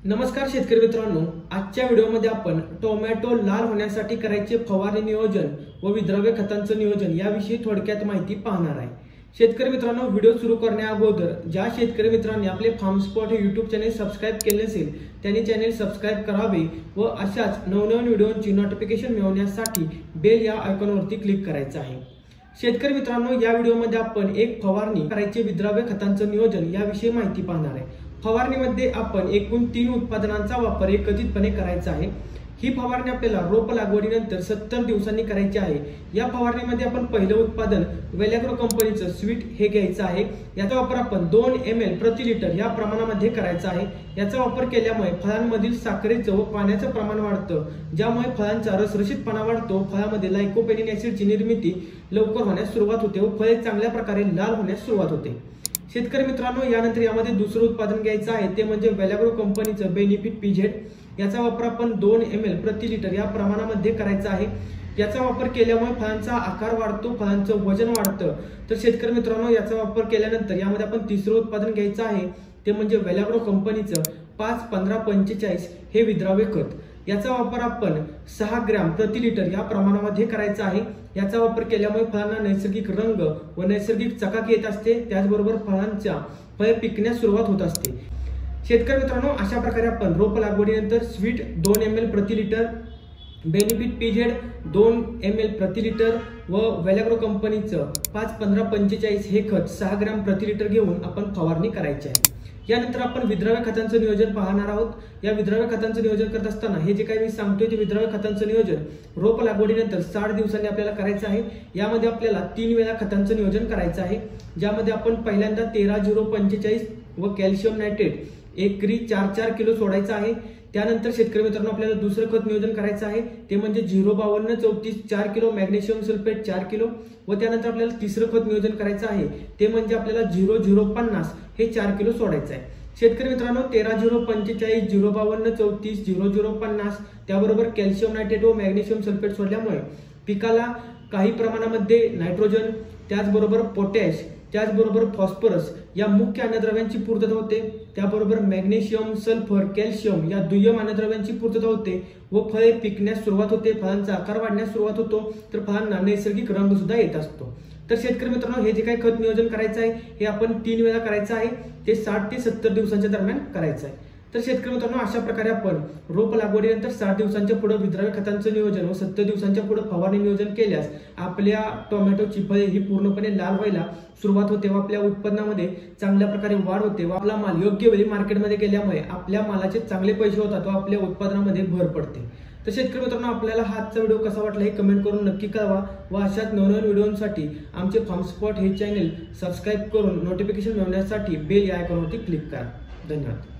नमस्कार शेतकरी मित्रांनो, आजच्या व्हिडिओमध्ये आपण टोमॅटो लाल होण्यासाठी करायचे फवारणी नियोजन व विद्राव्य खतांचं नियोजन याविषयी थोडक्यात माहिती पाहणार आहे। शेतकरी मित्रांनो, व्हिडिओ सुरू करण्या अगोदर ज्या शेतकरी मित्रांनी आपले फार्म स्पॉट हे YouTube चॅनल सबस्क्राइब केले नसेल त्यांनी चॅनल सबस्क्राइब करावे व अशाच नवनवीन व्हिडिओंची नोटिफिकेशन मिळवण्यासाठी बेल या आयकॉनवरती क्लिक करायचं आहे। शेतकरी मित्रांनो, या व्हिडिओमध्ये आपण एक फवारणी करायचे विद्राव्य खतांचं नियोजन याविषयी माहिती पाहणार आहे। फवारणीमध्ये आपण एकूण 3 उत्पादनांचा वापर एकत्रितपणे करायचा आहे। ही फवारणी आपल्याला रोप लागवडीनंतर 70 दिवसांनी करायची आहे। या फवारणीमध्ये आपण पहिलं उत्पादन वेलॅग्रो कंपनीचं स्वीट हे घ्यायचं आहे। याचा वापर आपण 2 ml प्रति लिटर या प्रमाणामध्ये करायचा आहे। याचा वापर केल्यामुळे फळांमधील साखरेचं व पाण्याचं प्रमाण वाढतं, ज्यामुळे फळांचा रसरशीतपणा वाढतो। फळामध्ये लाइकोपेनिन ऍसिडची निर्मिती लवकर होण्यास सुरुवात होते व फळे चांगल्या प्रकारे लाल होण्यास सुरुवात होते। शेतकरी मित्रांनो, यानंतर यामध्ये दुसरं उत्पादन घ्यायचं आहे ते म्हणजे वेलॅग्रो कंपनीचं बेनिफिट PZ। याचा वापर आपण 2 ml प्रति लिटर या प्रमाणामध्ये करायचा आहे। याचा वापर केल्यामुळे फळांचा आकार वाढतो, फळांचं वजन वाढतं। तर शेतकरी मित्रांनो, याचा वापर केल्यानंतर यामध्ये आपण तिसरं उत्पादन घ्यायचं आहे ते म्हणजे वेलॅग्रो कंपनीचं 5-15-45 हे विद्राव्य खत। याचा वापर आपण 6 ग्रॅम प्रति लिटर या प्रमाणामध्ये करायचा आहे। याचा वापर केल्यामुळे फळांना नैसर्गिक रंग व नैसर्गिक चकाकी येत असते, त्याचबरोबर फळे पिकण्यास सुरुवात होत असते। शेतकरी मित्रांनो, अशा प्रकारे आपण रोप लागवडीनंतर स्वीट 2 ml प्रति लिटर, बेनिफिट PZ 2 ml प्रति लिटर व वेलॅग्रो कंपनीचं 5-15-45 हे खत 6 ग्रॅम प्रति लिटर घेऊन आपण फवारणी करायची आहे। यानंतर आपण विद्राव्य खतांचं नियोजन पाहणार आहोत। या विद्राव्य खतांचं नियोजन करत असताना हे जे काही मी सांगतोय ते विद्राव्य खतांचं नियोजन रोप लागवडीनंतर 60 दिवसांनी आपल्याला करायचं आहे। यामध्ये आपल्याला 3 वेळा खतांचं नियोजन करायचं आहे, ज्यामध्ये आपण पहिल्यांदा 13-0-45 व कॅल्शियम नायट्रेट एकरी 4-4 किलो सोडायचं आहे। त्यानंतर शेतकरी मित्रांनो, आपल्याला दुसरं खत नियोजन करायचं आहे ते म्हणजे 0-52-34 4 किलो, मॅग्नेशियम सल्फेट 4 किलो व त्यानंतर आपल्याला तिसरं खत नियोजन करायचं आहे ते म्हणजे आपल्याला 0-0-50 हे 4 किलो सोडायचं आहे। शेतकरी मित्रांनो, 13-0-45 0-52-34 0-0-50 त्याबरोबर कॅल्शियम नायट्रेट व मॅग्नेशियम सल्फेट सोडल्यामुळे पिकाला काही प्रमाणामध्ये नायट्रोजन, त्याचबरोबर पोटॅश, त्याचबरोबर फॉस्फरस या मुख्य अन्नद्रव्यांची पूर्तता होते। त्याबरोबर मॅग्नेशियम, सल्फर, कॅल्शियम या दुय्यम अन्नद्रव्यांची पूर्तता होते व फळे पिकण्यास सुरुवात होते, फळांचा आकार वाढण्यास सुरुवात होतो, तर फळांना नैसर्गिक रंग सुद्धा येत असतो। तर शेतकरी मित्रांनो, हे जे काही खत नियोजन करायचं आहे हे आपण 3 वेळा करायचं आहे, ते 60 ते 70 दिवसांच्या दरम्यान करायचं आहे। तर शेतकरी मित्रांनो, अशा प्रकारे आपण रोप लागवडीनंतर 60 दिवसांच्या पुढे विद्राव्य खतांचं नियोजन व 70 दिवसांच्या पुढे फवारणी नियोजन केल्यास आपल्या टोमॅटोची फळे ही पूर्णपणे लाल व्हायला सुरुवात होते व आपल्या उत्पन्नामध्ये चांगल्या प्रकारे वाढ होते व आपला माल योग्य वेळी मार्केटमध्ये गेल्यामुळे आपल्या मालाचे चांगले पैसे होतात व आपल्या उत्पादनामध्ये भर पडते। तर शेतकरी मित्रांनो, आपल्याला हा आजचा व्हिडिओ कसा वाटला हे कमेंट करून नक्की कळवा व अशाच नवनवीन व्हिडिओंसाठी आमचे फार्म स्पॉट हे चॅनल सबस्क्राइब करून नोटिफिकेशन मिळवण्यासाठी बेल या आयकॉनवरती क्लिक करा। धन्यवाद।